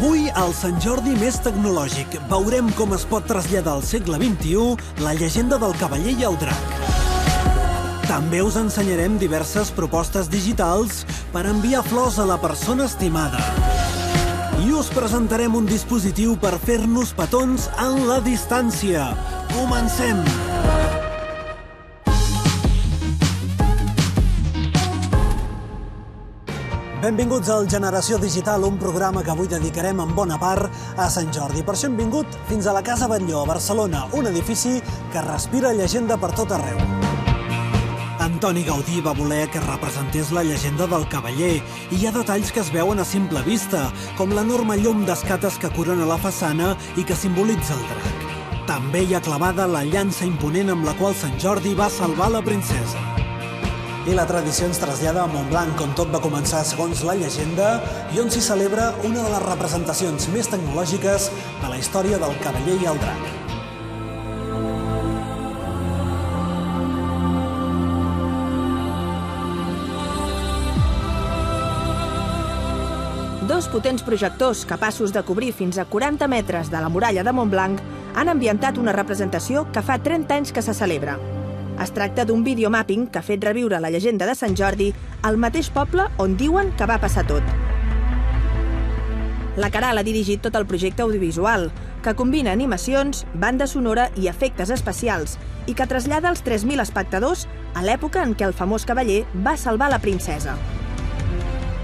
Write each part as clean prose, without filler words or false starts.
Avui, al Sant Jordi més tecnològic, veurem com es pot traslladar al segle XXI la llegenda del cavaller i el drac. També us ensenyarem diverses propostes digitals per enviar flors a la persona estimada. I us presentarem un dispositiu per fer-nos petons en la distància. Comencem! Benvinguts al Generació Digital, un programa que avui dedicarem en bona part a Sant Jordi. Per això hem vingut fins a la Casa Batlló, a Barcelona, un edifici que respira llegenda per tot arreu. Antoni Gaudí va voler que representés la llegenda del cavaller i hi ha detalls que es veuen a simple vista, com l'enorme llum d'escates que corona la façana i que simbolitza el drac. També hi ha clavada la llança imponent amb la qual Sant Jordi va salvar la princesa. I la tradició ens trasllada a Montblanc, on tot va començar segons la llegenda i on s'hi celebra una de les representacions més tecnològiques de la història del cavaller i el drac. Dos potents projectors capaços de cobrir fins a 40 metres de la muralla de Montblanc han ambientat una representació que fa 30 anys que se celebra. Es tracta d'un videomapping que ha fet reviure la llegenda de Sant Jordi al mateix poble on diuen que va passar tot. La Caral ha dirigit tot el projecte audiovisual, que combina animacions, banda sonora i efectes especials i que trasllada els 3.000 espectadors a l'època en què el famós cavaller va salvar la princesa.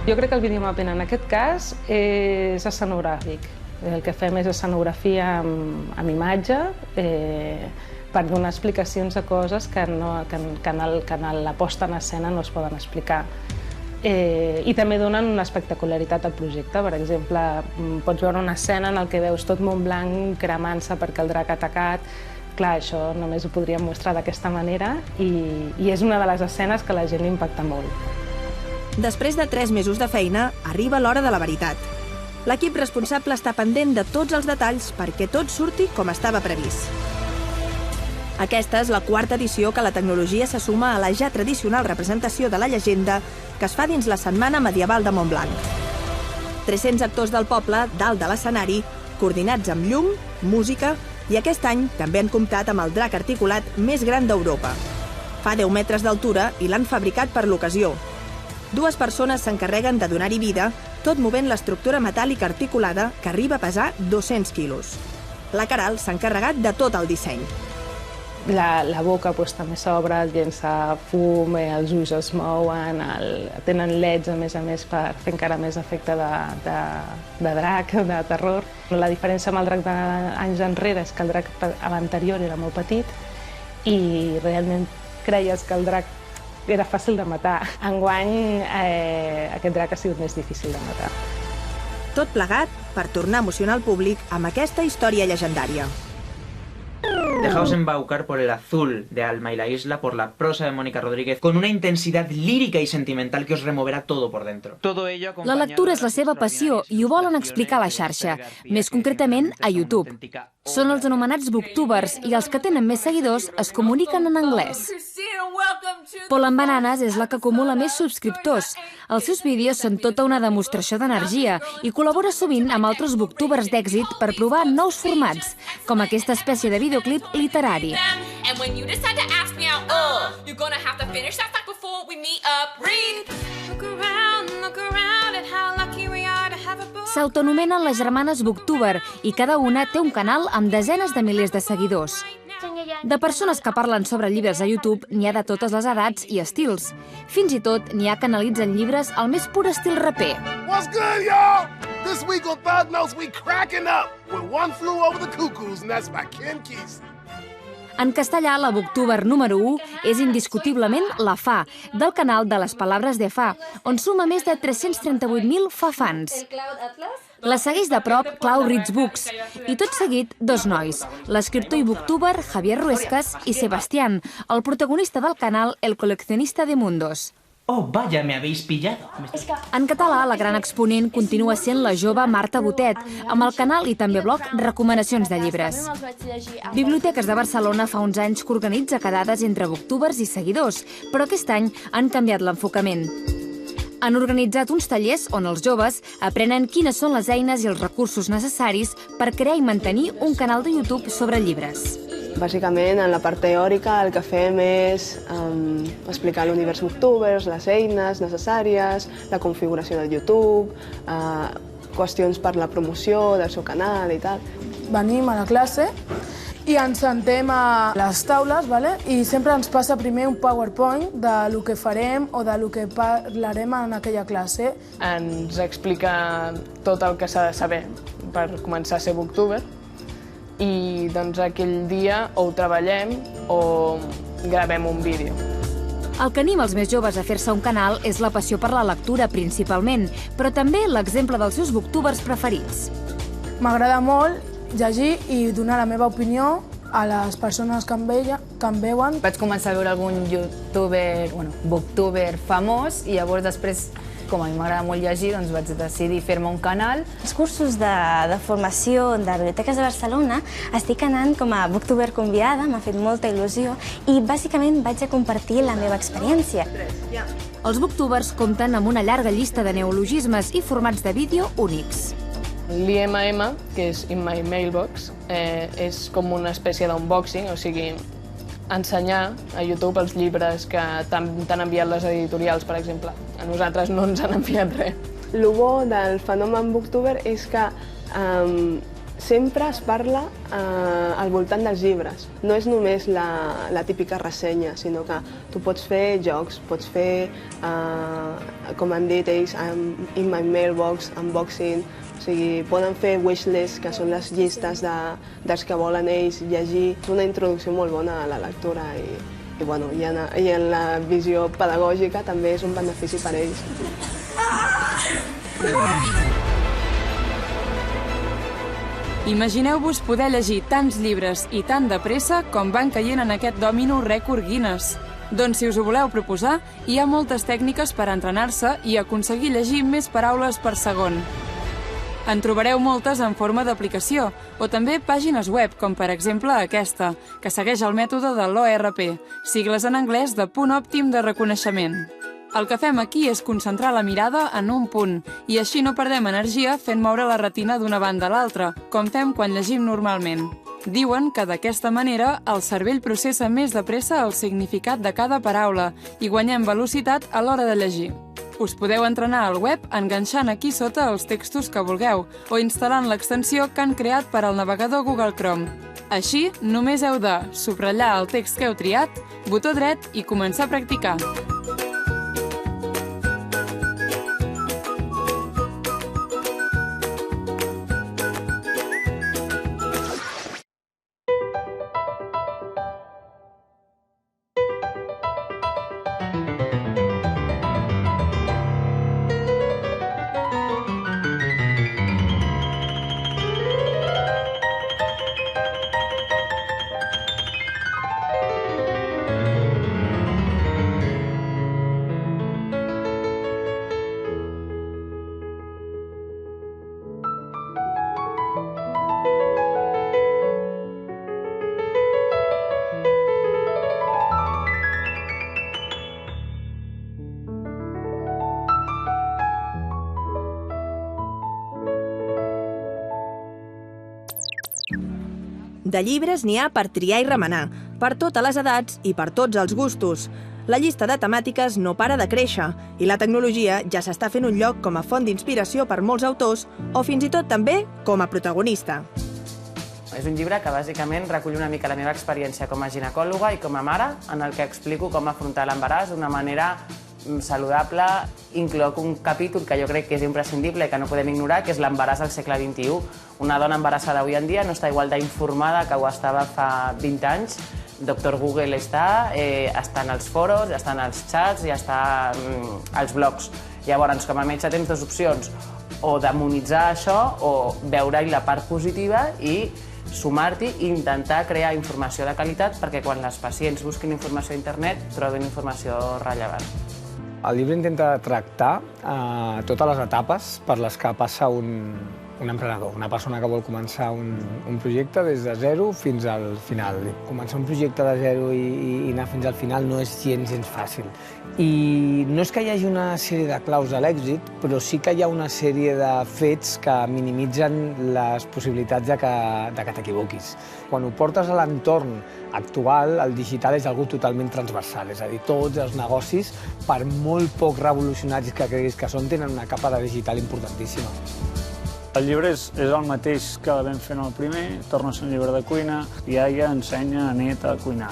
Jo crec que el videomapping en aquest cas és escenogràfic. El que fem és escenografia amb imatge, per donar explicacions de coses que en la posta en escena no es poden explicar. I també donen una espectacularitat al projecte. Per exemple, pots veure una escena en què veus tot Montblanc cremant-se perquè el drac ha atacat. Clar, això només ho podríem mostrar d'aquesta manera i és una de les escenes que la gent li impacta molt. Després de 3 mesos de feina, arriba l'hora de la veritat. L'equip responsable està pendent de tots els detalls perquè tot surti com estava previst. Aquesta és la 4ª edició que la tecnologia se suma a la ja tradicional representació de la llegenda que es fa dins la Setmana Medieval de Montblanc. 300 actors del poble, dalt de l'escenari, coordinats amb llum, música i aquest any també han comptat amb el drac articulat més gran d'Europa. Fa 10 metres d'altura i l'han fabricat per l'ocasió. 2 persones s'encarreguen de donar-hi vida, tot movent l'estructura metàl·lica articulada que arriba a pesar 200 quilos. La Caral s'ha encarregat de tot el disseny. La boca també s'obre, llença fum, els ulls es mouen, tenen leds a més per fer encara més efecte de drac, de terror. La diferència amb el drac d'anys enrere és que el drac anterior era molt petit i realment creies que el drac era fàcil de matar. Enguany aquest drac ha sigut més difícil de matar. Tot plegat per tornar a emocionar el públic amb aquesta història llegendària. Dejaos embaucar por el azul de Alma y la Isla, por la prosa de Mónica Rodríguez, con una intensidad lírica y sentimental que os removerá todo por dentro. La lectura és la seva passió i ho volen explicar a la xarxa, més concretament a YouTube. Són els anomenats booktubers i els que tenen més seguidors es comuniquen en anglès. Paul and Bananas és la que acumula més subscriptors. Els seus vídeos són tota una demostració d'energia i col·labora sovint amb altres booktubers d'èxit per provar nous formats, com aquesta espècie de videoclip literari. S'autoanomenen les germanes Booktuber i cada una té un canal amb desenes de milers de seguidors. De persones que parlen sobre llibres a YouTube n'hi ha de totes les edats i estils. Fins i tot n'hi ha que analitzen llibres al més pur estil raper. What's good, y'all? This week on Thug Notes, we cracking up with One Flew Over the Cuckoos, and that's by Ken Kesey. En castellà, la booktuber número 1 és indiscutiblement la Fa, del canal de les Palabres de Fa, on suma més de 338.000 fa-fans. La segueix de prop Clau Reads Books i tot seguit 2 nois, l'escriptor i booktuber Javier Ruescas i Sebastián, el protagonista del canal El Coleccionista de Mundos. Oh, vaya, me habéis pillado. En català, la gran exponent continua sent la jove Marta Botet, amb el canal i també blog Recomanacions de llibres. Biblioteques de Barcelona fa uns anys que organitza quedades entre booktubers i seguidors, però aquest any han canviat l'enfocament. Han organitzat uns tallers on els joves aprenen quines són les eines i els recursos necessaris per crear i mantenir un canal de YouTube sobre llibres. Bàsicament, en la part teòrica, el que fem és explicar l'univers Booktubers, les eines necessàries, la configuració del YouTube, qüestions per la promoció del seu canal i tal. Venim a la classe i ens sentem a les taules, i sempre ens passa primer un PowerPoint del que farem o del que parlarem en aquella classe. Ens explica tot el que s'ha de saber per començar a ser booktuber i doncs aquell dia o ho treballem o gravem un vídeo. El que anima els més joves a fer-se un canal és la passió per la lectura principalment, però també l'exemple dels seus booktubers preferits. M'agrada molt llegir i donar la meva opinió a les persones que em veuen. Vaig començar a veure algun booktuber famós i llavors després, com a mi m'agrada molt llegir, doncs vaig decidir fer-me un canal. Els cursos de formació de Biblioteques de Barcelona estic anant com a booktuber convidada, m'ha fet molta il·lusió i bàsicament vaig a compartir la meva experiència. Els booktubers compten amb una llarga llista de neologismes i formats de vídeo únics. L'IMM, que és In My Mailbox, és com una espècie d'unboxing, o sigui, ensenyar a YouTube els llibres que t'han enviat les editorials, per exemple. A nosaltres no ens han enviat res. El bo del fenomen booktuber és que sempre es parla al voltant dels llibres. No és només la típica ressenya, sinó que tu pots fer jocs, pots fer, com han dit ells, In My Mailbox, unboxing, o sigui, poden fer wishlist, que són les llistes dels que volen ells llegir. És una introducció molt bona a la lectura i en la visió pedagògica també és un benefici per ells. Imagineu-vos poder llegir tants llibres i tan de pressa com van caient en aquest dòmino rècord Guinness. Doncs si us ho voleu proposar, hi ha moltes tècniques per entrenar-se i aconseguir llegir més paraules per segon. En trobareu moltes en forma d'aplicació, o també pàgines web, com per exemple aquesta, que segueix el mètode de l'ORP, sigles en anglès de punt òptim de reconeixement. El que fem aquí és concentrar la mirada en un punt, i així no perdem energia fent moure la retina d'una banda a l'altra, com fem quan llegim normalment. Diuen que d'aquesta manera el cervell processa més de pressa el significat de cada paraula i guanyem velocitat a l'hora de llegir. Us podeu entrenar al web enganxant aquí sota els textos que vulgueu o instal·lant l'extensió que han creat per al navegador Google Chrome. Així, només heu de subratllar el text que heu triat, botó dret i començar a practicar. De llibres n'hi ha per triar i remenar, per totes les edats i per tots els gustos. La llista de temàtiques no para de créixer i la tecnologia ja s'està fent un lloc com a font d'inspiració per molts autors o fins i tot també com a protagonista. És un llibre que bàsicament recull una mica la meva experiència com a ginecòloga i com a mare, en el que explico com afrontar l'embaràs d'una manera saludable. Incloc un capítol que jo crec que és imprescindible i que no podem ignorar, que és l'embaràs al segle XXI. Una dona embarassada avui en dia no està igual d'informada que ho estava fa 20 anys. Dr. Google està en els foros, està en els xats i està als blogs. Llavors, com a metge tens dues opcions, o demonitzar això o veure-hi la part positiva i sumar-t'hi i intentar crear informació de qualitat perquè quan les pacients busquin informació a internet trobin informació rellevant. El llibre intenta tractar totes les etapes per les que passa un un emprenedor, una persona que vol començar un projecte des de zero fins al final. Començar un projecte de zero i anar fins al final no és gens fàcil. I no és que hi hagi una sèrie de claus de l'èxit, però sí que hi ha una sèrie de fets que minimitzen les possibilitats de que t'equivoquis. Quan ho portes a l'entorn actual, el digital és algo totalment transversal, és a dir, tots els negocis, per molt poc revolucionaris que creguis que són, tenen una capa de digital importantíssima. El llibre és el mateix que vam fer en el primer, torna a ser un llibre de cuina, i iaia ensenya a net a cuinar.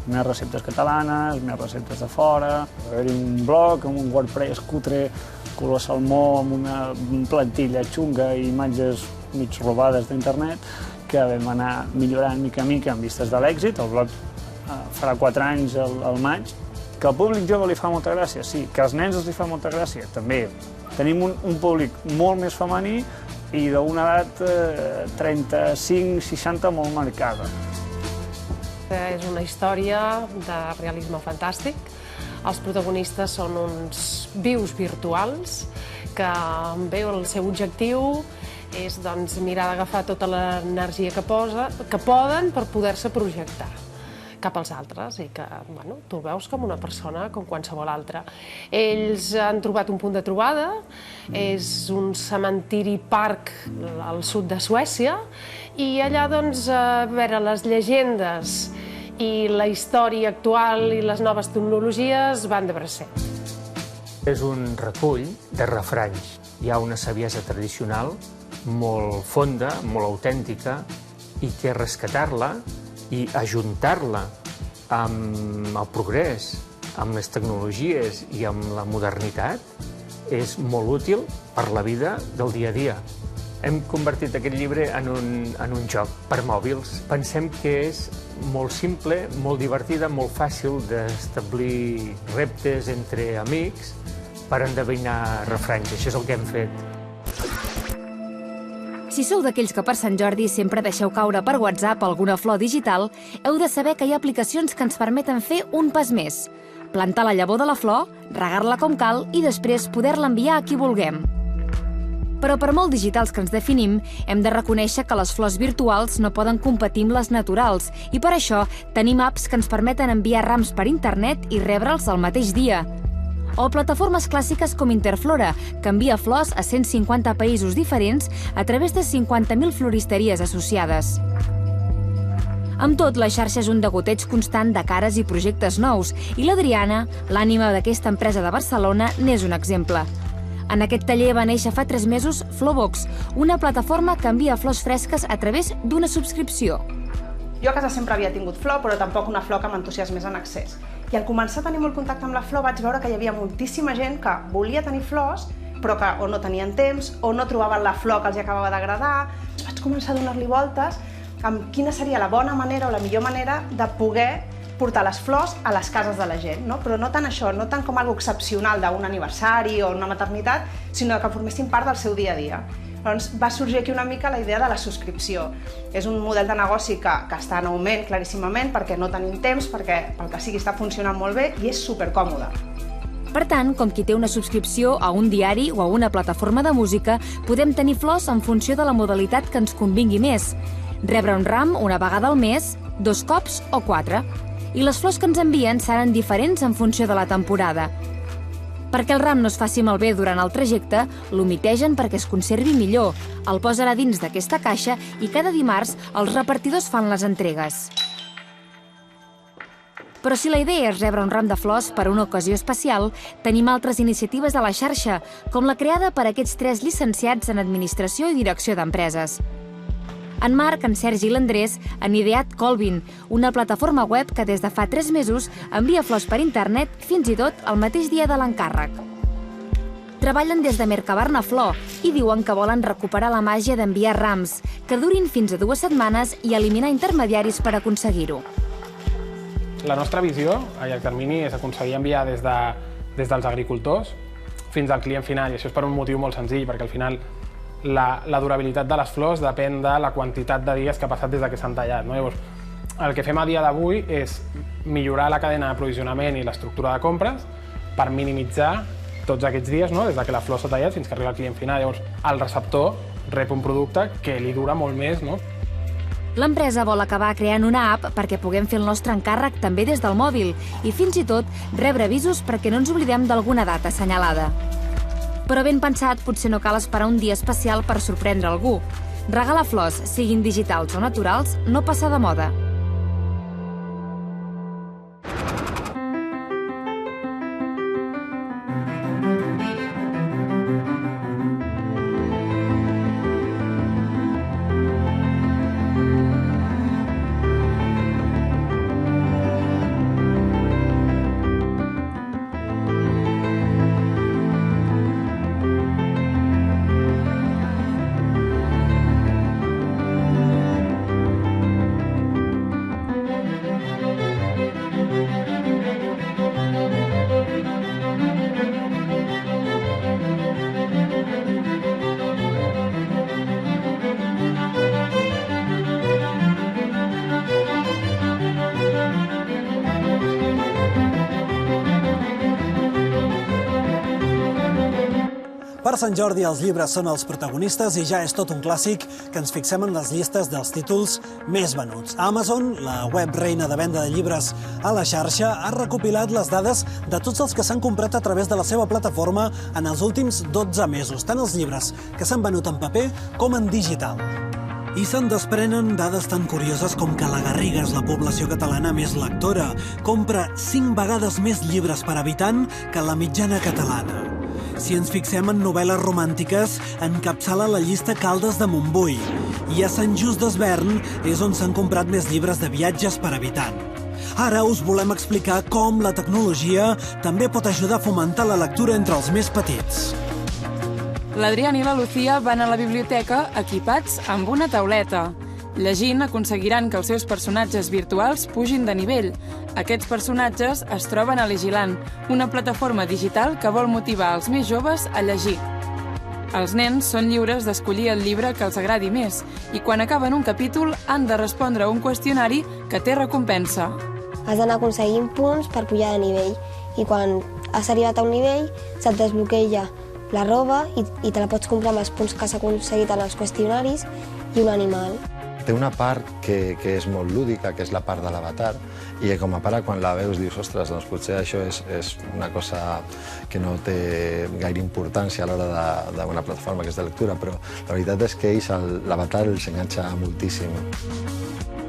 Més receptes catalanes, més receptes de fora, va haver-hi un blog amb un WordPress cutre, color salmó, amb una plantilla xunga i imatges mig robades d'internet, que vam anar millorant mica en mica en vistes de l'èxit. El blog farà 4 anys al maig. Que al públic jove li fa molta gràcia, sí. Que als nens els li fa molta gràcia, també. Tenim un públic molt més femení i d'una edat 35-60 molt marcada. És una història de realisme fantàstic. Els protagonistes són uns vius virtuals que el seu objectiu és mirar d'agafar tota l'energia que poden per poder-se projectar cap als altres i que tu el veus com una persona com qualsevol altra. Ells han trobat un punt de trobada, és un cementiri parc al sud de Suècia i allà les llegendes i la història actual i les noves tecnologies van de bracet. És un recull de refranys. Hi ha una saviesa tradicional molt fonda, molt autèntica i que rescatar-la i ajuntar-la amb el progrés, amb les tecnologies i amb la modernitat és molt útil per la vida del dia a dia. Hem convertit aquest llibre en un joc per mòbils. Pensem que és molt simple, molt divertida, molt fàcil d'establir reptes entre amics per endevinar refranys. Això és el que hem fet. Si sou d'aquells que per Sant Jordi sempre deixeu caure per WhatsApp alguna flor digital, heu de saber que hi ha aplicacions que ens permeten fer un pas més. Plantar la llavor de la flor, regar-la com cal i després poder-la enviar a qui vulguem. Però per molt digitals que ens definim, hem de reconèixer que les flors virtuals no poden competir amb les naturals i per això tenim apps que ens permeten enviar rams per internet i rebre'ls el mateix dia. O plataformes clàssiques com Interflora, que envia flors a 150 països diferents a través de 50.000 floristeries associades. Amb tot, la xarxa és un degoteig constant de cares i projectes nous, i l'Adriana, l'ànima d'aquesta empresa de Barcelona, n'és un exemple. En aquest taller va néixer fa 3 mesos Flowbox, una plataforma que envia flors fresques a través d'una subscripció. Jo a casa sempre havia tingut flor, però tampoc una flor que m'entusiasmés en excés. I al començar a tenir molt contacte amb la flor vaig veure que hi havia moltíssima gent que volia tenir flors, però que o no tenien temps o no trobaven la flor que els acabava d'agradar. Vaig començar a donar-li voltes amb quina seria la bona manera o la millor manera de poder portar les flors a les cases de la gent, no? Però no tant això, no tant com algo excepcional d'un aniversari o una maternitat, sinó que formessin part del seu dia a dia. Llavors va sorgir aquí una mica la idea de la subscripció. És un model de negoci que està en augment claríssimament perquè no tenim temps, perquè pel que sigui està funcionant molt bé i és supercòmode. Per tant, com qui té una subscripció a un diari o a una plataforma de música, podem tenir flors en funció de la modalitat que ens convingui més. Rebre un ram una vegada al mes, 2 cops o 4. I les flors que ens envien seran diferents en funció de la temporada. Perquè el ram no es faci malbé durant el trajecte, l'humitegen perquè es conservi millor, el posen a dins d'aquesta caixa i cada dimarts els repartidors fan les entregues. Però si la idea és rebre un ram de flors per a una ocasió especial, tenim altres iniciatives a la xarxa, com la creada per aquests 3 llicenciats en Administració i Direcció d'Empreses. En Marc, en Sergi i l'Andrés han ideat Colvin, una plataforma web que des de fa 3 mesos envia flors per internet fins i tot el mateix dia de l'encàrrec. Treballen des de Mercabarna Flor i diuen que volen recuperar la màgia d'enviar rams, que durin fins a 2 setmanes i eliminar intermediaris per aconseguir-ho. La nostra visió a llarg termini és aconseguir enviar des dels agricultors fins al client final, i això és per un motiu molt senzill, perquè al final la durabilitat de les flors depèn de la quantitat de dies que ha passat des que s'han tallat. Llavors, el que fem a dia d'avui és millorar la cadena d'aprovisionament i l'estructura de compres per minimitzar tots aquests dies, des que la flor s'ha tallat fins que arriba al client final. Llavors, el receptor rep un producte que li dura molt més, no? L'empresa vol acabar creant una app perquè puguem fer el nostre encàrrec també des del mòbil i fins i tot rebre avisos perquè no ens oblidem d'alguna data assenyalada. Però ben pensat, potser no cal esperar un dia especial per sorprendre algú. Regalar flors, siguin digitals o naturals, no passa de moda. Per Sant Jordi els llibres són els protagonistes i ja és tot un clàssic que ens fixem en les llistes dels títols més venuts. Amazon, la web reina de venda de llibres a la xarxa, ha recopilat les dades de tots els que s'han comprat a través de la seva plataforma en els últims 12 mesos, tant els llibres que s'han venut en paper com en digital. I se'n desprenen dades tan curioses com que la Garriga és la població catalana més lectora. Compra 5 vegades més llibres per habitant que la mitjana catalana. Si ens fixem en novel·les romàntiques, encapçala la llista Caldes de Montbui. I a Sant Just d'Esvern és on s'han comprat més llibres de viatges per habitant. Ara us volem explicar com la tecnologia també pot ajudar a fomentar la lectura entre els més petits. L'Adrián i la Lucía van a la biblioteca equipats amb una tauleta. Llegint, aconseguiran que els seus personatges virtuals pugin de nivell. Aquests personatges es troben a Legiland, una plataforma digital que vol motivar els més joves a llegir. Els nens són lliures d'escollir el llibre que els agradi més i quan acaben un capítol han de respondre a un qüestionari que té recompensa. Has d'anar aconseguint punts per pujar de nivell i quan has arribat a un nivell se't desbloqueja la roba i te la pots comprar amb els punts que has aconseguit en els qüestionaris i un animal. Té una part que és molt lúdica, que és la part de l'avatar, i com a pare quan la veus dius, ostres, doncs potser això és una cosa que no té gaire importància a l'hora d'una plataforma que és de lectura, però la veritat és que ells, l'avatar els enganxa moltíssim.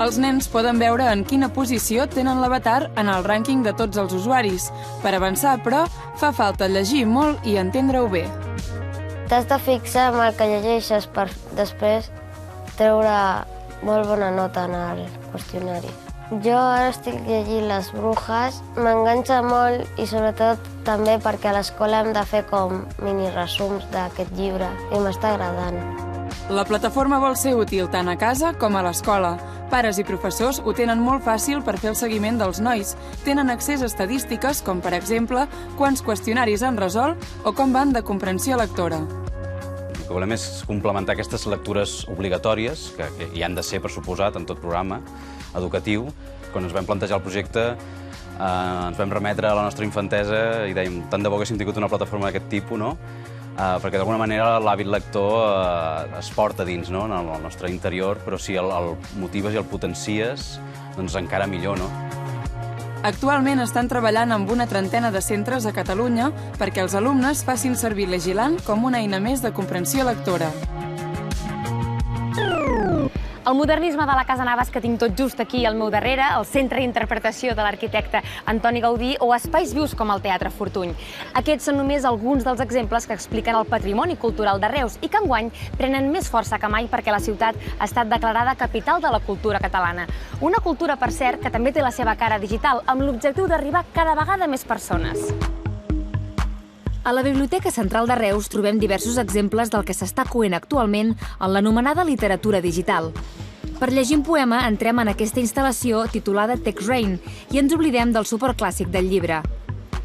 Els nens poden veure en quina posició tenen l'avatar en el rànquing de tots els usuaris. Per avançar, però, fa falta llegir molt i entendre-ho bé. T'has de fixar en el que llegeixes per després treure molt bona nota en el qüestionari. Jo ara estic llegint Les Brujas, m'enganxa molt i sobretot també perquè a l'escola hem de fer com mini-resums d'aquest llibre i m'està agradant. La plataforma vol ser útil tant a casa com a l'escola. Pares i professors ho tenen molt fàcil per fer el seguiment dels nois. Tenen accés a estadístiques com, per exemple, quants qüestionaris han resolt o com van de comprensió lectora. El que volem és complementar aquestes lectures obligatòries, que hi han de ser, per suposat, en tot programa educatiu. Quan ens vam plantejar el projecte, ens vam remetre a la nostra infantesa i dèiem, tant de bo haguéssim tingut una plataforma d'aquest tipus, no? Perquè d'alguna manera l'hàbit lector es porta dins, no? En el nostre interior, però si el motives i el potencies, doncs encara millor, no? Actualment estan treballant amb una trentena de centres a Catalunya perquè els alumnes facin servir Legiland com una eina més de comprensió lectora. El modernisme de la Casa Navas, que tinc tot just aquí al meu darrere, el centre d'interpretació de l'arquitecte Antoni Gaudí o espais vius com el Teatre Fortuny. Aquests són només alguns dels exemples que expliquen el patrimoni cultural de Reus i que enguany prenen més força que mai perquè la ciutat ha estat declarada capital de la cultura catalana. Una cultura, per cert, que també té la seva cara digital, amb l'objectiu d'arribar cada vegada a més persones. A la Biblioteca Central de Reus trobem diversos exemples del que s'està coent actualment en l'anomenada literatura digital. Per llegir un poema entrem en aquesta instal·lació titulada Text Rain i ens oblidem del superclàssic del llibre.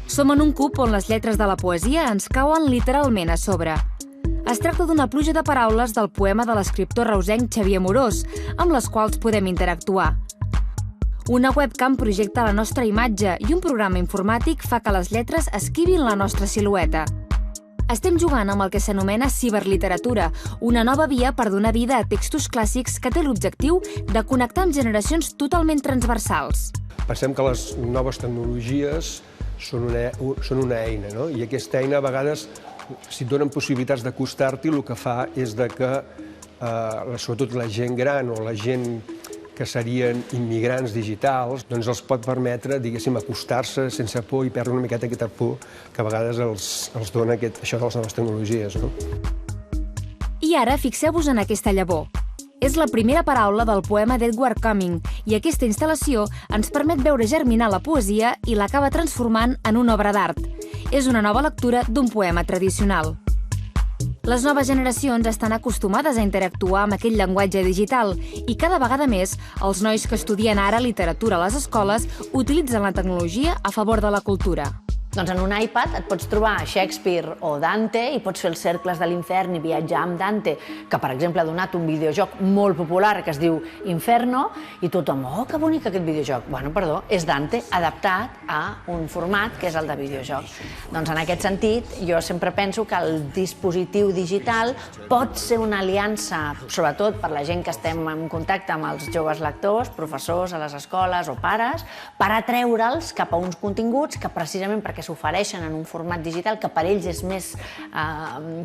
Som en un cub on les lletres de la poesia ens cauen literalment a sobre. Es tracta d'una pluja de paraules del poema de l'escriptor reusenc Xavier Amorós, amb les quals podem interactuar. Una webcam projecta la nostra imatge i un programa informàtic fa que les lletres esquivin la nostra silueta. Estem jugant amb el que s'anomena ciberliteratura, una nova via per donar vida a textos clàssics que té l'objectiu de connectar amb generacions totalment transversals. Pensem que les noves tecnologies són una eina, no? I aquesta eina, a vegades, si et donen possibilitats d'acostar-t'hi, el que fa és que, sobretot la gent gran o la gent que serien immigrants digitals, doncs els pot permetre, diguéssim, acostar-se sense por i perdre una miqueta aquesta por que a vegades els dona això de les noves tecnologies, no? I ara fixeu-vos en aquesta llavor. És la primera paraula del poema d'Edward Cumming i aquesta instal·lació ens permet veure germinar la poesia i l'acaba transformant en una obra d'art. És una nova lectura d'un poema tradicional. Les noves generacions estan acostumades a interactuar amb aquest llenguatge digital i cada vegada més els nois que estudien ara literatura a les escoles utilitzen la tecnologia a favor de la cultura. Doncs en un iPad et pots trobar Shakespeare o Dante i pots fer els cercles de l'infern i viatjar amb Dante, que per exemple ha donat un videojoc molt popular que es diu Inferno, i tothom, oh, que bonic aquest videojoc. Bueno, perdó, és Dante adaptat a un format que és el de videojoc. Doncs en aquest sentit, jo sempre penso que el dispositiu digital pot ser una aliança, sobretot per la gent que estem en contacte amb els joves lectors, professors a les escoles o pares, per atreure'ls cap a uns continguts que precisament perquè s'ofereixen en un format digital que per ells és més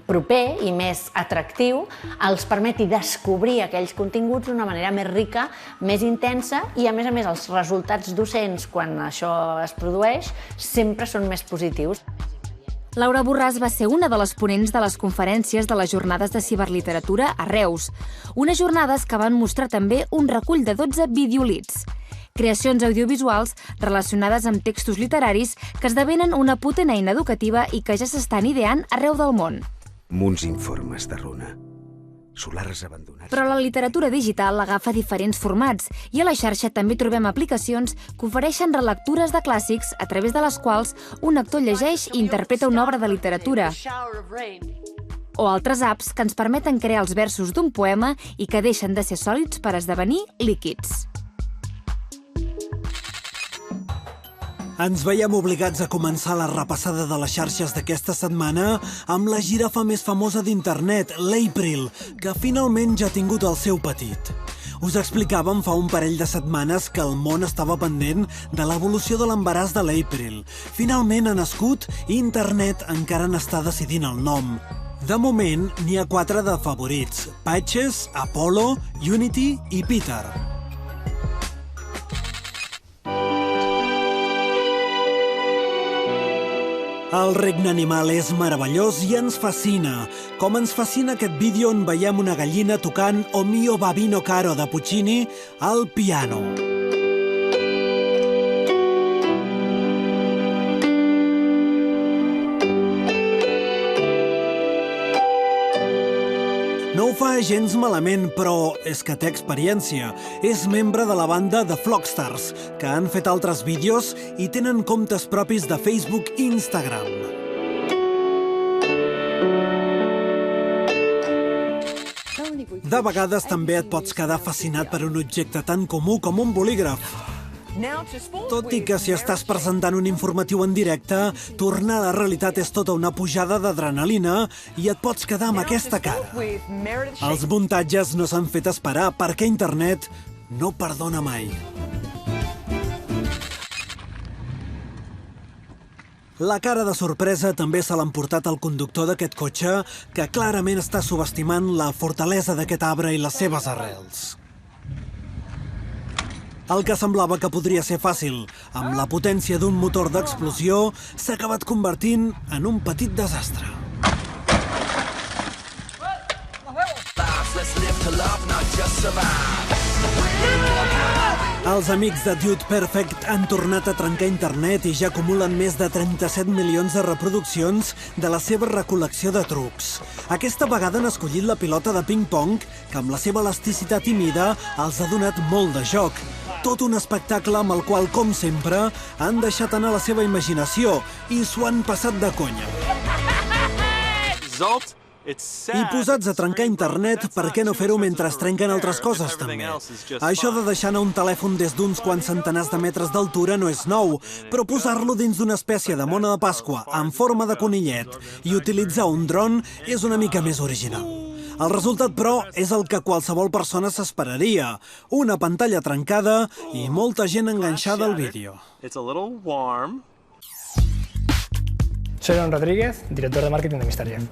proper i més atractiu, els permeti descobrir aquells continguts d'una manera més rica, més intensa i, a més, els resultats docents, quan això es produeix, sempre són més positius. Laura Borràs va ser una de les ponents de les conferències de les jornades de ciberliteratura a Reus, unes jornades que van mostrar també un recull de 12 videolits, creacions audiovisuals relacionades amb textos literaris que esdevenen una potent eina educativa i que ja s'estan ideant arreu del món. Munts informes de runa. Solars abandonats. Però la literatura digital agafa diferents formats i a la xarxa també trobem aplicacions que ofereixen relectures de clàssics a través de les quals un actor llegeix i interpreta una obra de literatura. O altres apps que ens permeten crear els versos d'un poema i que deixen de ser sòlids per esdevenir líquids. Ens veiem obligats a començar la repassada de les xarxes d'aquesta setmana amb la girafa més famosa d'internet, l'April, que finalment ja ha tingut el seu petit. Us explicàvem fa un parell de setmanes que el món estava pendent de l'evolució de l'embaràs de l'April. Finalment ha nascut i internet encara n'està decidint el nom. De moment, n'hi ha 4 de favorits: Patches, Apollo, Unity i Peter. El regne animal és meravellós i ens fascina, com ens fascina aquest vídeo on veiem una gallina tocant O mio babino caro de Puccini al piano. No ho fa gens malament, però és que té experiència. És membre de la banda The Flockstars, que han fet altres vídeos i tenen comptes propis de Facebook i Instagram. De vegades també et pots quedar fascinat per un objecte tan comú com un bolígraf. Tot i que si estàs presentant un informatiu en directe, tornar a la realitat és tota una pujada d'adrenalina i et pots quedar amb aquesta cara. Els muntatges no s'han fet esperar perquè internet no perdona mai. La cara de sorpresa també se l'ha emportat el conductor d'aquest cotxe, que clarament està subestimant la fortalesa d'aquest arbre i les seves arrels. El que semblava que podria ser fàcil, amb la potència d'un motor d'explosió, s'ha acabat convertint en un petit desastre. Els amics de Dude Perfect han tornat a trencar internet i ja acumulen més de 37 milions de reproduccions de la seva recol·lecció de trucs. Aquesta vegada han escollit la pilota de ping-pong, que amb la seva elasticitat i mida els ha donat molt de joc. Tot un espectacle amb el qual, com sempre, han deixat anar la seva imaginació i s'ho han passat de conya. Result, I posats a trencar internet, per què no fer-ho mentre es trenquen altres coses, també? Això de deixar anar un telèfon des d'uns quants centenars de metres d'altura no és nou, però posar-lo dins d'una espècie de mona de Pasqua en forma de conillet i utilitzar un dron és una mica més original. El resultat, però, és el que qualsevol persona s'esperaria. Una pantalla trencada i molta gent enganxada al vídeo. Soy Don Rodríguez, director de marketing de Mr. Jeff.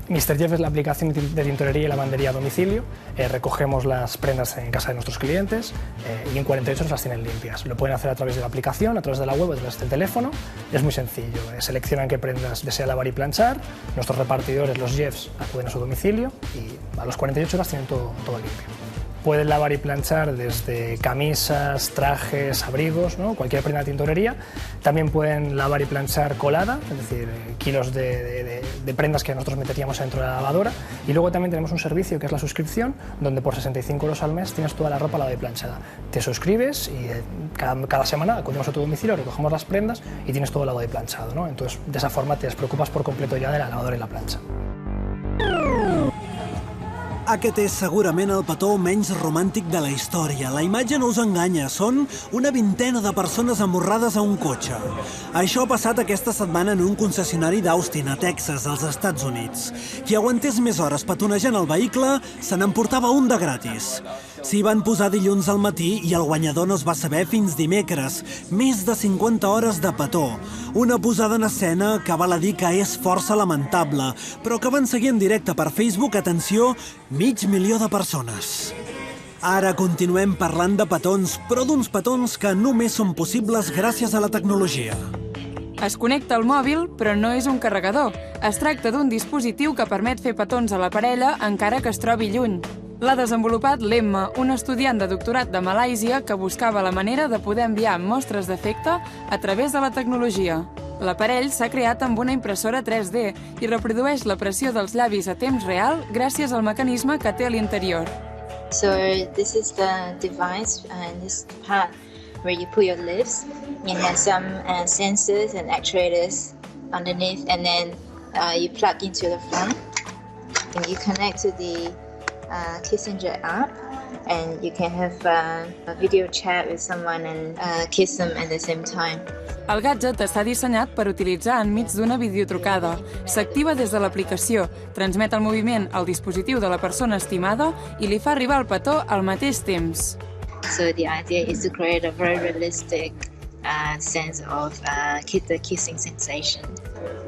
Mr. Jeff es la aplicación de tintorería y lavandería a domicilio. Recogemos las prendas en casa de nuestros clientes y en 48 horas las tienen limpias. Lo pueden hacer a través de la aplicación, a través de la web o a través del teléfono. Es muy sencillo. Seleccionan qué prendas desea lavar y planchar. Nuestros repartidores, los Jeffs, acuden a su domicilio y a las 48 horas tienen todo limpio. Pueden lavar y planchar desde camisas, trajes, abrigos, ¿no? Cualquier prenda de tintorería. También pueden lavar y planchar colada, es decir, kilos de prendas que nosotros meteríamos dentro de la lavadora. Y luego también tenemos un servicio que es la suscripción, donde por 65 € al mes tienes toda la ropa lavada y planchada. Te suscribes y cada semana acudimos a tu domicilio, recogemos las prendas y tienes todo lavado y planchado, ¿no? Entonces, de esa forma te despreocupas por completo ya de la lavadora y la plancha. Aquest és segurament el petó menys romàntic de la història. La imatge no us enganya, són una vintena de persones amorrades a un cotxe. Això ha passat aquesta setmana en un concessionari d'Austin, a Texas, als Estats Units. Qui aguantés més hores petonejant el vehicle se n'emportava un de gratis. S'hi van posar dilluns al matí i el guanyador no es va saber fins dimecres. Més de 50 hores de petó. Una posada en escena que val a dir que és força lamentable, però que van seguir en directe per Facebook, atenció, 500.000 de persones. Ara continuem parlant de petons, però d'uns petons que només són possibles gràcies a la tecnologia. Es connecta al mòbil, però no és un carregador. Es tracta d'un dispositiu que permet fer petons a la parella encara que es trobi lluny. L'ha desenvolupat l'Emma, un estudiant de doctorat de Malàisia que buscava la manera de poder enviar mostres d'efecte a través de la tecnologia. L'aparell s'ha creat amb una impressora 3D i reprodueix la pressió dels llavis a temps real gràcies al mecanisme que té a l'interior. So this is the device and this part where you put your lips. It has some sensors and actuators underneath, and then you plug into the phone and you connect to the Kissinger app, and you can have a video chat with someone and kiss them at the same time. El gadget està dissenyat per utilitzar enmig d'una videotrucada. S'activa des de l'aplicació, transmet el moviment al dispositiu de la persona estimada i li fa arribar el petó al mateix temps. So the idea is to create a very realistic sense of the kissing sensation.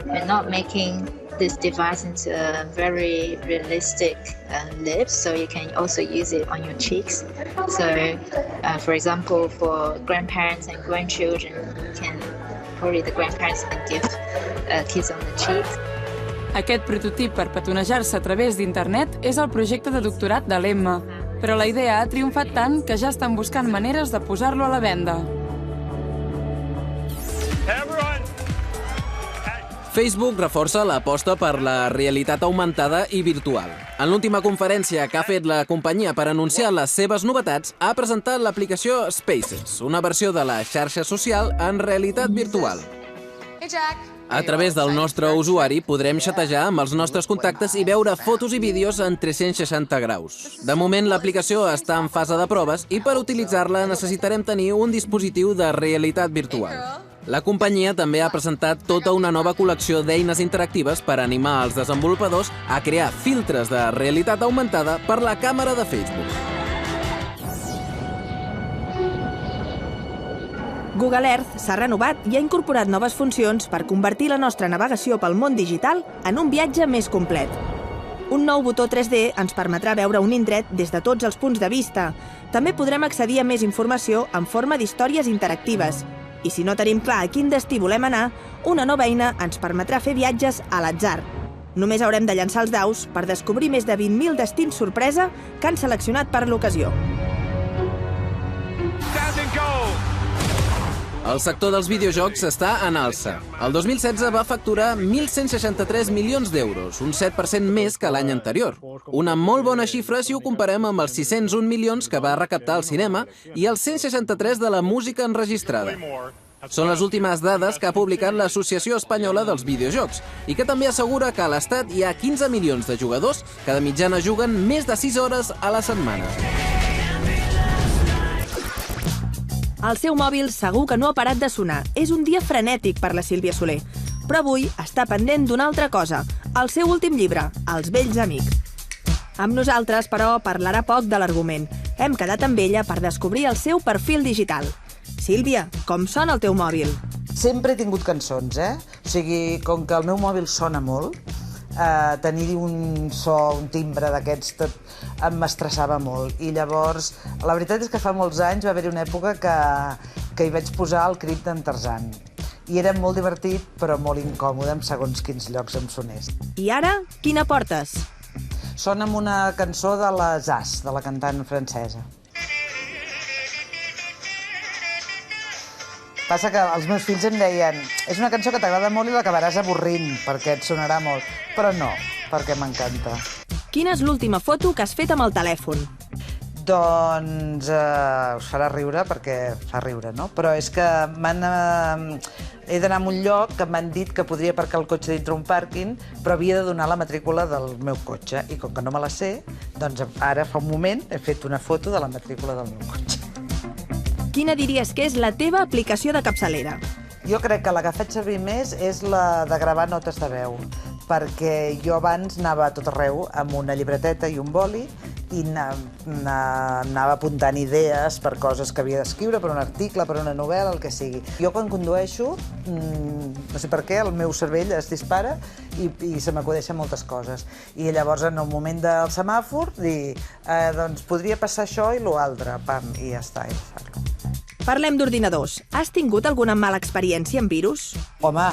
We're not making this device into a very realistic lips, so you can also use it on your cheeks. So, for example, for grandparents and grandchildren, the grandparents can give a kiss on the cheeks. Aquest prototip per petonejar-se a través d'internet és el projecte de doctorat de l'Emma, però la idea ha triomfat tant que ja estan buscant maneres de posar-lo a la venda. Facebook reforça l'aposta per la realitat augmentada i virtual. En l'última conferència que ha fet la companyia per anunciar les seves novetats, ha presentat l'aplicació Spaces, una versió de la xarxa social en realitat virtual. A través del nostre usuari podrem xatejar amb els nostres contactes i veure fotos i vídeos en 360 graus. De moment, l'aplicació està en fase de proves i per utilitzar-la necessitarem tenir un dispositiu de realitat virtual. La companyia també ha presentat tota una nova col·lecció d'eines interactives per animar els desenvolupadors a crear filtres de realitat augmentada per la càmera de Facebook. Google Earth s'ha renovat i ha incorporat noves funcions per convertir la nostra navegació pel món digital en un viatge més complet. Un nou botó 3D ens permetrà veure un indret des de tots els punts de vista. També podrem accedir a més informació en forma d'històries interactives. I si no tenim clar a quin destí volem anar, una nova eina ens permetrà fer viatges a l'atzar. Només haurem de llançar els daus per descobrir més de 20.000 destins sorpresa que han seleccionat per l'ocasió. El sector dels videojocs està en alça. El 2016 va facturar 1.163 milions d'euros, un 7% més que l'any anterior. Una molt bona xifra si ho comparem amb els 601 milions que va recaptar el cinema i els 163 de la música enregistrada. Són les últimes dades que ha publicat l'Associació Espanyola dels Videojocs i que també assegura que a l'Estat hi ha 15 milions de jugadors que de mitjana juguen més de 6 hores a la setmana. El seu mòbil segur que no ha parat de sonar. És un dia frenètic per la Sílvia Soler. Però avui està pendent d'una altra cosa, el seu últim llibre, Els vells amics. Amb nosaltres, però, parlarà poc de l'argument. Hem quedat amb ella per descobrir el seu perfil digital. Sílvia, com sona el teu mòbil? Sempre he tingut cançons, O sigui, com que el meu mòbil sona molt, tenir un so, un timbre d'aquests, m'estressava molt. I llavors, la veritat és que fa molts anys va haver-hi una època que hi vaig posar el crit d'en Tarzan. I era molt divertit, però molt incòmode en segons quins llocs em sonés. I ara, quina portes? Sona amb una cançó de la Zaz, de la cantant francesa. Passa que els meus fills em deien és una cançó que t'agrada molt i l'acabaràs avorrint perquè et sonarà molt. Però no, perquè m'encanta. Quina és l'última foto que has fet amb el telèfon? Doncs us farà riure perquè fa riure, no? Però és que he d'anar a un lloc que m'han dit que podria aparcar el cotxe dintre un pàrquing, però havia de donar la matrícula del meu cotxe. I com que no me la sé, doncs ara fa un moment he fet una foto de la matrícula del meu cotxe. Quina diries que és la teva aplicació de capçalera? Jo crec que la que faig servir més és la de gravar notes de veu, perquè jo abans anava a tot arreu amb una llibreteta i un boli i anava apuntant idees per coses que havia d'escriure, per un article, per una novel·la, el que sigui. Jo quan condueixo, no sé per què, el meu cervell es dispara i se m'acudeixen moltes coses. I llavors en un moment del semàfor dir, doncs podria passar això i l'altre, pam, i ja està, i fer-lo. Parlem d'ordinadors. Has tingut alguna mala experiència amb virus? Home,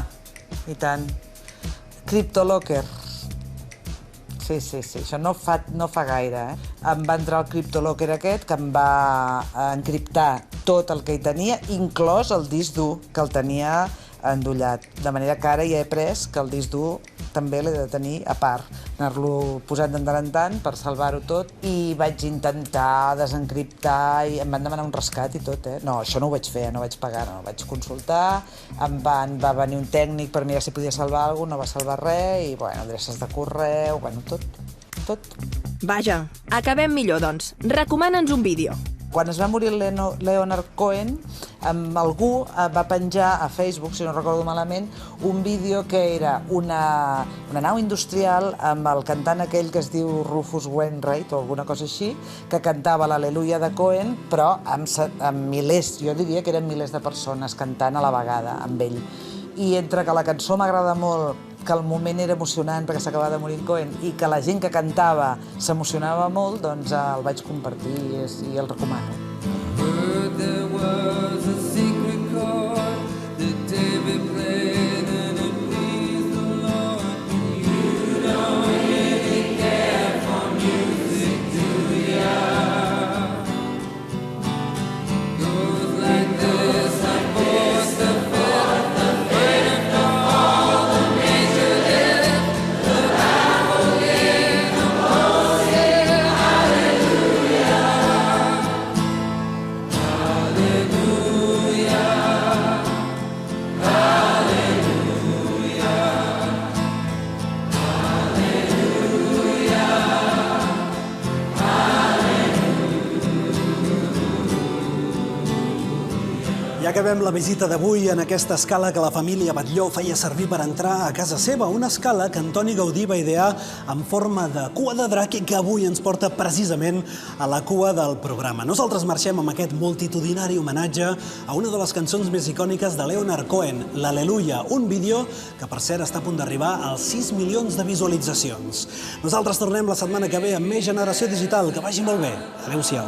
i tant. CryptoLocker. Sí, això no fa gaire, Em va entrar el CryptoLocker aquest, que em va encriptar tot el que hi tenia, inclòs el disc dur, que el tenia endollat. De manera que ara ja he après que el disc dur també l'he de tenir a part, anar-lo posant de tant en tant per salvar-ho tot. I vaig intentar desencriptar i em van demanar un rescat i tot, No, això no ho vaig fer, no vaig pagar, no. Vaig consultar, va venir un tècnic per mirar si podia salvar alguna cosa, no va salvar res, i, adreces de correu, tot. Vaja, acabem millor, doncs. Recomana'ns un vídeo. Quan es va morir Leonard Cohen, algú va penjar a Facebook, si no recordo malament, un vídeo que era una nau industrial amb el cantant aquell que es diu Rufus Wainwright o alguna cosa així, que cantava l'Al·leluia de Cohen, però amb milers, jo diria que eren milers de persones cantant a la vegada amb ell. I entre que la cançó m'agrada molt, que el moment era emocionant perquè s'acabava de morir Cohen i que la gent que cantava s'emocionava molt, doncs el vaig compartir i el recomano. Ja acabem la visita d'avui en aquesta escala que la família Batlló feia servir per entrar a casa seva, una escala que Antoni Gaudí va idear en forma de cua de drac i que avui ens porta precisament a la cua del programa. Nosaltres marxem amb aquest multitudinari homenatge a una de les cançons més icòniques de Leonard Cohen, l'Al·leluia, un vídeo que per cert està a punt d'arribar als 6 milions de visualitzacions. Nosaltres tornem la setmana que ve amb més Generació Digital. Que vagi molt bé. Adéu-siau.